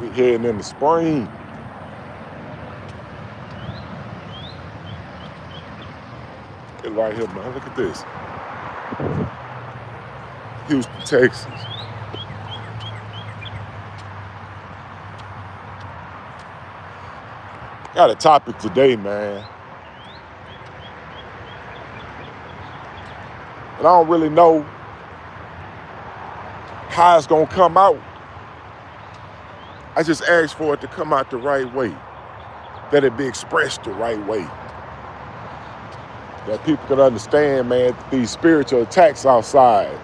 We heading in the spring. It right here, man. Look at this. Houston, Texas. Got a topic today, man. And I don't really know how it's gonna come out. I just asked for it to come out the right way. That it be expressed the right way. That people can understand, man, these spiritual attacks outside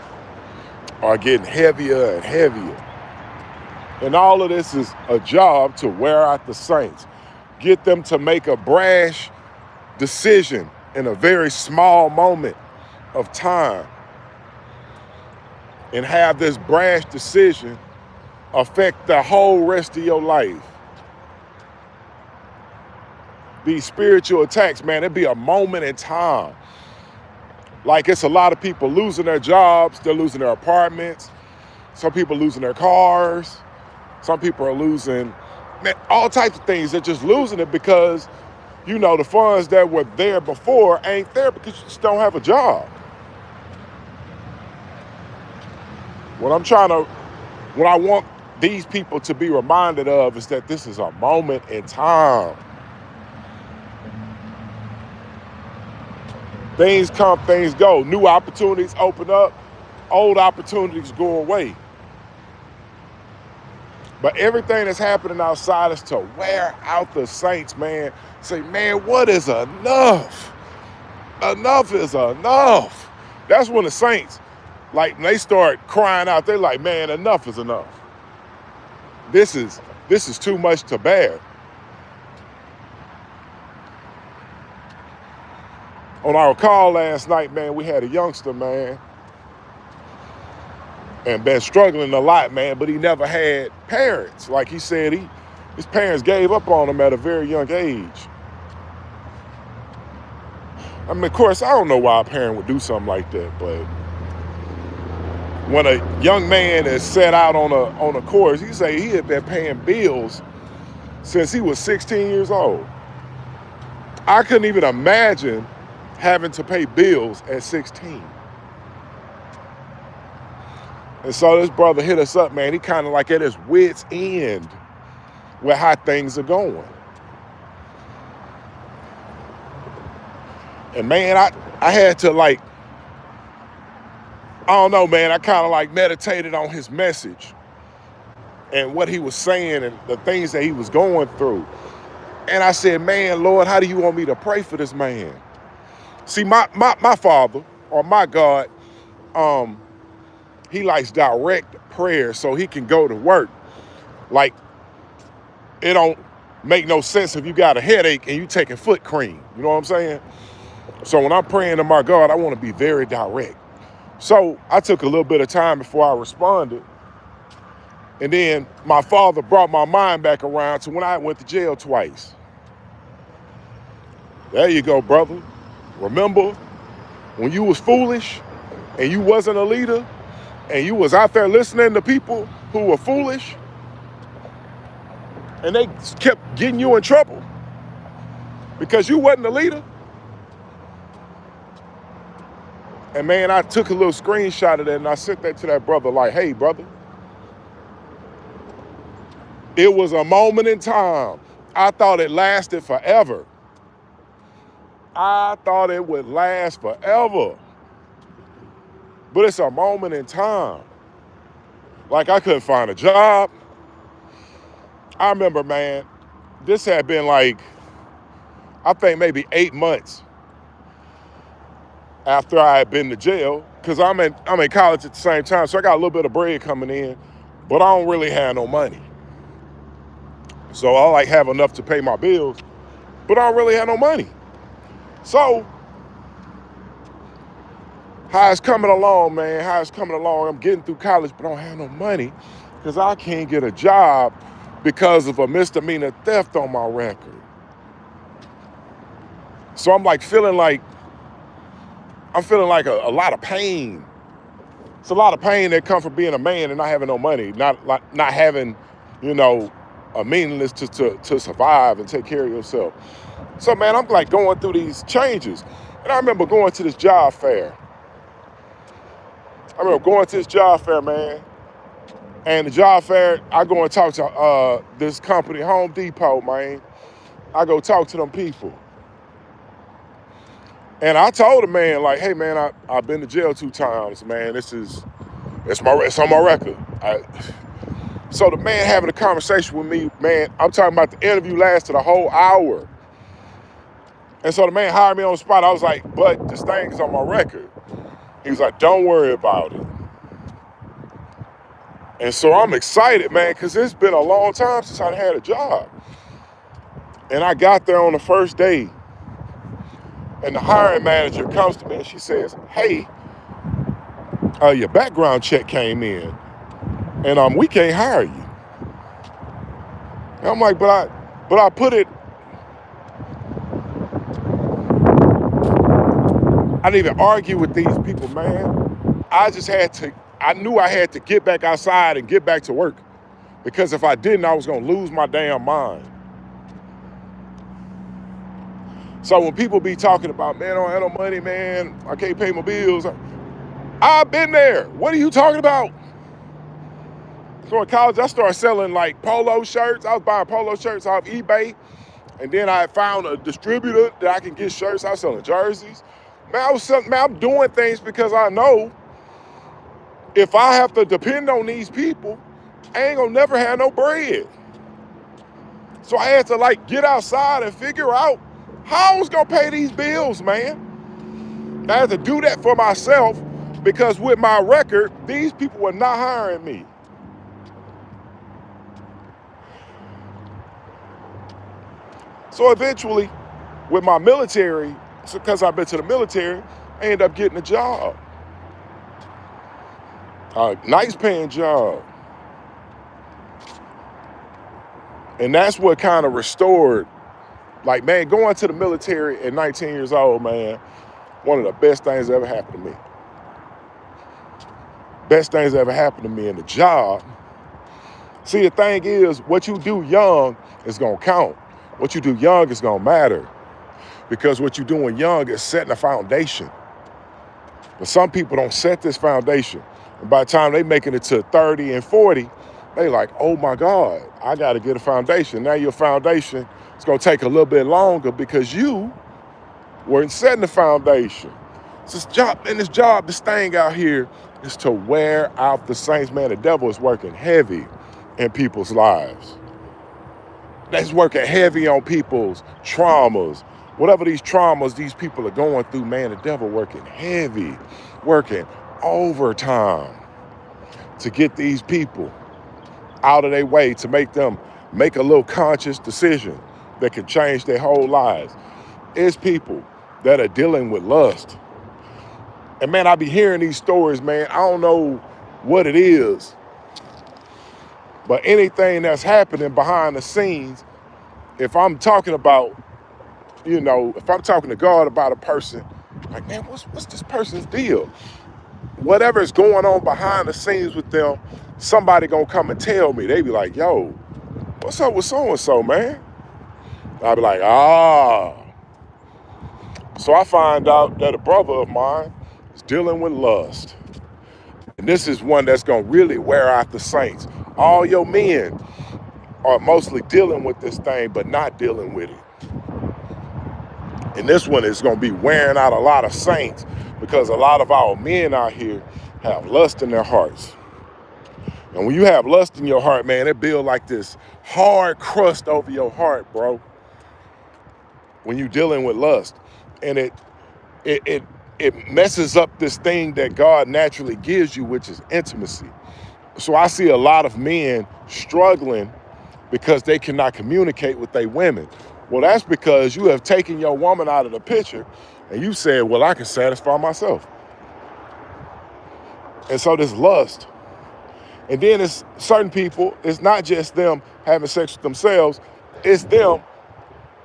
are getting heavier and heavier. And all of this is a job to wear out the saints. Get them to make a brash decision in a very small moment of time. And have this brash decision affect the whole rest of your life. These spiritual attacks, man, it'd be a moment in time. Like it's a lot of people losing their jobs, they're losing their apartments, some people losing their cars, some people are losing, man, all types of things. They're just losing it because, you know, the funds that were there before ain't there because you just don't have a job. What I want these people to be reminded of is that this is a moment in time. Things come, things go. New opportunities open up, old opportunities go away. But everything that's happening outside is to wear out the saints, man. Say, man, what is enough? Enough is enough. That's when the saints, like, when they start crying out, they're like, man, enough is enough. This is too much to bear. On our call last night, man, we had a youngster, man, and been struggling a lot, man, but he never had parents. Like he said, his parents gave up on him at a very young age. I mean, of course, I don't know why a parent would do something like that, but when a young man is set out on a course, he say he had been paying bills since he was 16 years old. I couldn't even imagine having to pay bills at 16. And so this brother hit us up, man. He kind of like at his wit's end with how things are going. And man, I had to like, I don't know, man, I kind of like meditated on his message and what he was saying and the things that he was going through. And I said, man, Lord, how do you want me to pray for this man? See, my father, or my God, he likes direct prayer so he can go to work. Like, it don't make no sense if you got a headache and you taking foot cream. You know what I'm saying? So when I'm praying to my God, I want to be very direct. So I took a little bit of time before I responded. And then my father brought my mind back around to when I went to jail twice. There you go, brother. Remember when you was foolish and you wasn't a leader and you was out there listening to people who were foolish and they kept getting you in trouble because you wasn't a leader? And man, I took a little screenshot of that and I sent that to that brother like, hey, brother, it was a moment in time. I thought it lasted forever. I thought it would last forever. But it's a moment in time. Like I couldn't find a job. I remember, man, this had been like, I think maybe 8 months after I had been to jail, because I'm in college at the same time, so I got a little bit of bread coming in, but I don't really have no money. So I like have enough to pay my bills, but I don't really have no money. So, how it's coming along, man, how it's coming along, I'm getting through college, but I don't have no money because I can't get a job because of a misdemeanor theft on my record. So I'm like feeling like a lot of pain. It's a lot of pain that comes from being a man and not having no money, not having, you know, meaningless to survive and take care of yourself. So, man, I'm like going through these changes. And I remember going to this job fair. Man. And the job fair, I go and talk to this company, Home Depot, man. I go talk to them people. And I told the man, like, hey, man, I've been to jail 2 times, man. It's on my record. So the man having a conversation with me, man, I'm talking about the interview lasted a whole hour. And so the man hired me on the spot. I was like, but this thing is on my record. He was like, don't worry about it. And so I'm excited, man, because it's been a long time since I had a job. And I got there on the first day. And the hiring manager comes to me and she says, hey, your background check came in and we can't hire you. And I'm like, but I put it, I didn't even argue with these people, man. I knew I had to get back outside and get back to work, because if I didn't, I was gonna lose my damn mind. So when people be talking about, man, I don't have no money, man, I can't pay my bills, I've been there. What are you talking about? So in college, I started selling like polo shirts. I was buying polo shirts off eBay. And then I found a distributor that I can get shirts. I was selling jerseys. Man, I'm doing things because I know if I have to depend on these people, I ain't gonna never have no bread. So I had to like get outside and figure out how I was gonna pay these bills, man. I had to do that for myself, because with my record, these people were not hiring me. So eventually, with my military, because I've been to the military, I ended up getting a job. A nice paying job. And that's what kind of restored, like, man, going to the military at 19 years old, man, one of the best things that ever happened to me. Best things that ever happened to me in the job. See, the thing is, what you do young is gonna count. What you do young is gonna matter, because what you're doing young is setting a foundation. But some people don't set this foundation. And by the time they making it to 30 and 40, they like, oh my God, I gotta get a foundation. Now your foundation is gonna take a little bit longer because you weren't setting the foundation. So this thing out here is to wear out the saints. Man, the devil is working heavy in people's lives. That's working heavy on people's traumas. Whatever these traumas these people are going through, man, the devil working heavy, working overtime to get these people out of their way, to make them make a little conscious decision that can change their whole lives. It's people that are dealing with lust. And man, I be hearing these stories, man. I don't know what it is, but anything that's happening behind the scenes, if I'm talking about, if I'm talking to God about a person, like, man, what's this person's deal? Whatever's going on behind the scenes with them, somebody gonna come and tell me. They be like, yo, what's up with so-and-so, man? I'll be like, So I find out that a brother of mine is dealing with lust. And this is one that's gonna really wear out the saints. All your men are mostly dealing with this thing, but not dealing with it. And this one is gonna be wearing out a lot of saints, because a lot of our men out here have lust in their hearts. And when you have lust in your heart, man, it builds like this hard crust over your heart, bro. When you're dealing with lust. And it messes up this thing that God naturally gives you, which is intimacy. So I see a lot of men struggling because they cannot communicate with their women. Well, that's because you have taken your woman out of the picture and you said, well, I can satisfy myself. And so this lust. And then it's certain people, it's not just them having sex with themselves, it's them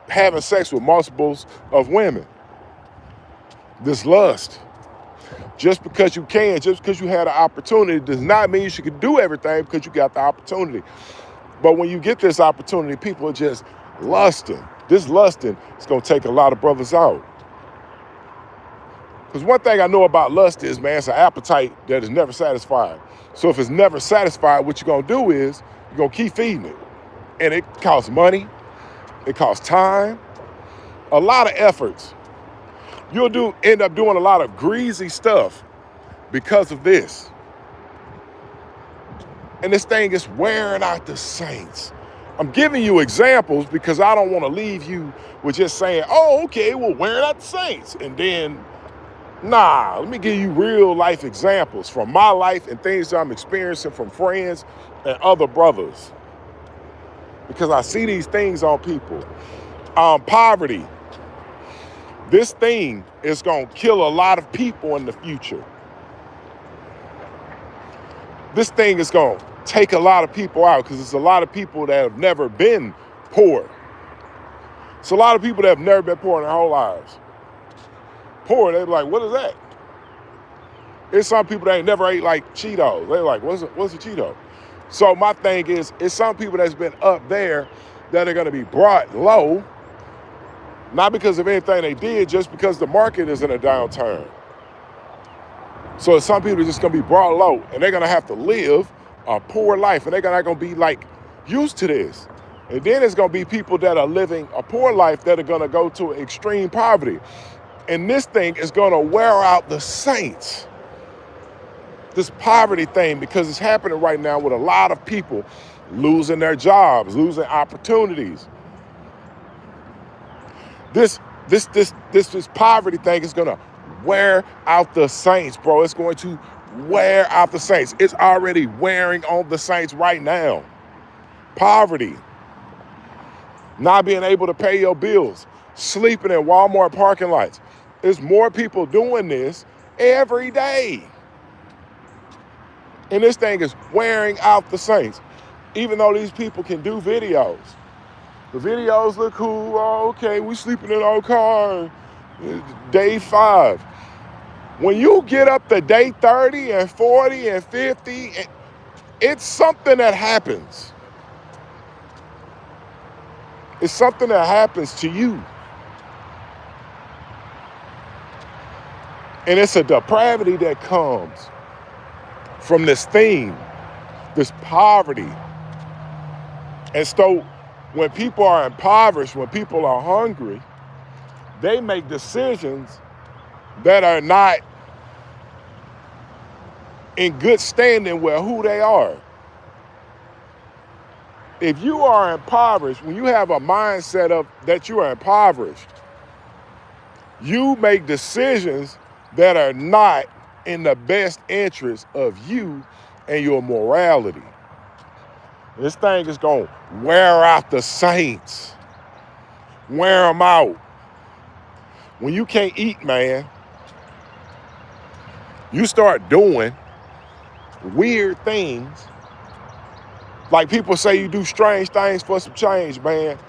having sex with multiples of women. This lust. Just because you can, just because you had an opportunity, does not mean you should do everything because you got the opportunity. But when you get this opportunity, people are just lusting. This lusting is going to take a lot of brothers out. Because one thing I know about lust is, man, it's an appetite that is never satisfied. So if it's never satisfied, what you're going to do is you're going to keep feeding it. And it costs money. It costs time. A lot of efforts. You'll end up doing a lot of greasy stuff because of this. And this thing is wearing out the saints. I'm giving you examples because I don't want to leave you with just saying, oh, okay, well, wearing out the saints. And then, nah, let me give you real life examples from my life and things that I'm experiencing from friends and other brothers. Because I see these things on people. Poverty. This thing is going to kill a lot of people in the future. This thing is going to take a lot of people out because it's a lot of people that have never been poor. It's a lot of people that have never been poor in their whole lives. Poor, they're like, what is that? It's some people that ain't never ate like Cheetos. They're like, what's a Cheeto? So my thing is, it's some people that's been up there that are going to be brought low, not because of anything they did, just because the market is in a downturn. So some people are just going to be brought low, and they're going to have to live a poor life, and they're not going to be like used to this. And then there's going to be people that are living a poor life that are going to go to extreme poverty. And this thing is going to wear out the saints. This poverty thing, because it's happening right now with a lot of people losing their jobs, losing opportunities. This poverty thing is going to wear out the saints, bro. It's going to wear out the saints. It's already wearing on the saints right now. Poverty. Not being able to pay your bills. Sleeping in Walmart parking lots. There's more people doing this every day. And this thing is wearing out the saints. Even though these people can do videos. The videos look cool. Oh, okay, we sleeping in our car. Day 5. When you get up to day 30 and 40 and 50, it's something that happens. It's something that happens to you. And it's a depravity that comes from this theme, this poverty. And so when people are impoverished, when people are hungry, they make decisions that are not in good standing with who they are. If you are impoverished, when you have a mindset of that you are impoverished, you make decisions that are not in the best interest of you and your morality. This thing is going to wear out the saints. Wear them out. When you can't eat, man, you start doing weird things. Like people say you do strange things for some change, man.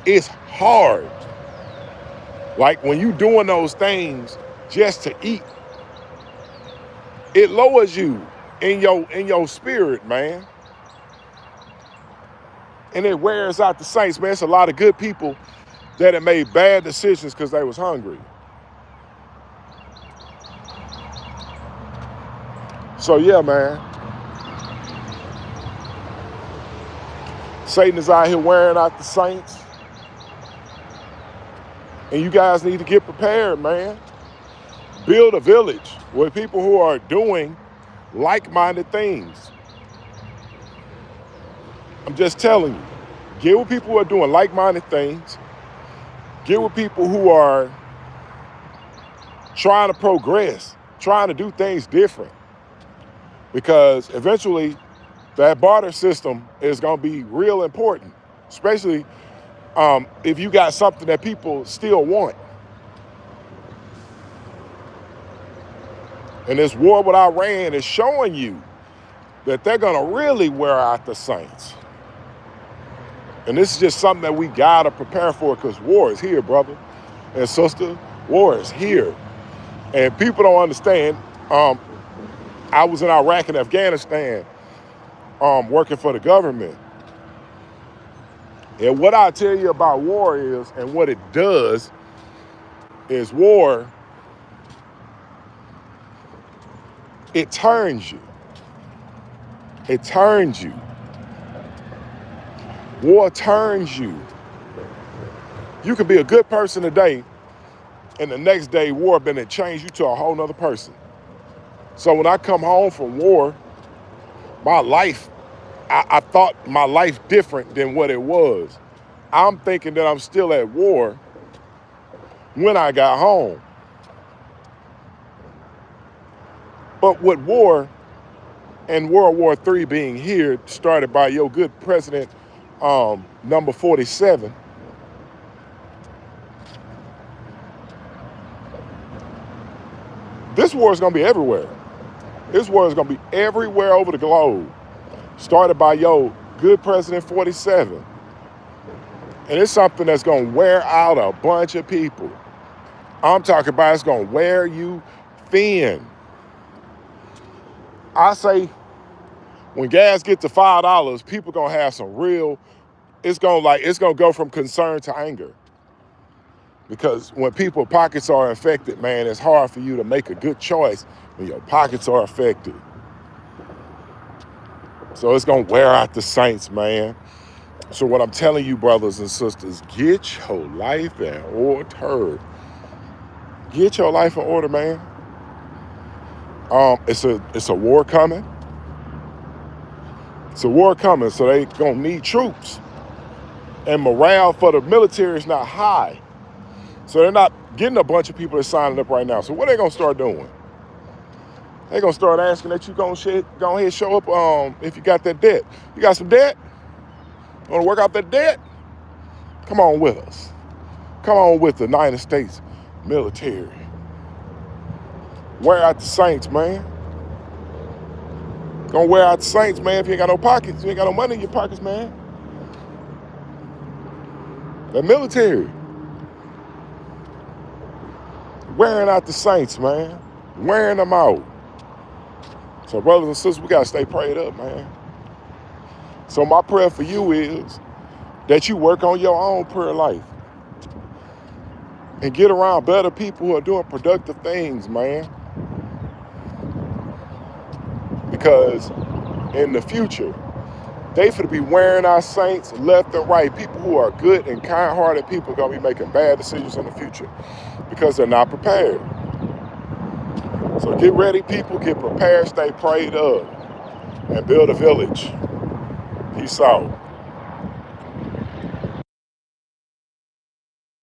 It's hard. Like when you doing those things just to eat, it lowers you in your spirit, man. And it wears out the saints, man. It's a lot of good people that have made bad decisions because they was hungry. So yeah, man. Satan is out here wearing out the saints. And you guys need to get prepared, man. Build a village with people who are doing like-minded things. I'm just telling you, get with people who are doing like-minded things. Get with people who are trying to progress, trying to do things different. Because eventually, that barter system is going to be real important, especially if you got something that people still want. And this war with Iran is showing you that they're going to really wear out the saints. And this is just something that we got to prepare for because war is here, brother and sister. War is here. And people don't understand. I was in Iraq and Afghanistan working for the government. And what I tell you about war is, and what it does, is war, it turns you. It turns you. War turns you. You can be a good person today, and the next day war been to change you to a whole nother person. So when I come home from war, my life, I thought my life different than what it was. I'm thinking that I'm still at war when I got home. But with war and World War III being here, started by your good president, number 47, this war is going to be everywhere. This war is going to be everywhere over the globe. Started by your good president 47. And it's something that's going to wear out a bunch of people. I'm talking about it's going to wear you thin. I say when gas gets to $5, people going to have some real, it's going to go from concern to anger. Because when people's pockets are affected, man, it's hard for you to make a good choice when your pockets are affected. So it's going to wear out the saints, man. So what I'm telling you, brothers and sisters, get your life in order. Get your life in order, man. It's a war coming. It's a war coming, so they gonna need troops. And morale for the military is not high. So they're not getting a bunch of people that's signing up right now. So what are they gonna start doing? They're gonna start asking that you go ahead show up if you got that debt. You got some debt? You wanna work out that debt? Come on with us. Come on with the United States military. Wear out the saints, man. Gonna wear out the saints, man, if you ain't got no pockets. You ain't got no money in your pockets, man. The military. Wearing out the saints, man. Wearing them out. So brothers and sisters, we gotta stay prayed up, man. So my prayer for you is that you work on your own prayer life. And get around better people who are doing productive things, man. Because in the future, they finna be wearing our saints left and right. People who are good and kind-hearted people are gonna be making bad decisions in the future because they're not prepared. So get ready, people, get prepared, stay prayed up, and build a village. Peace out.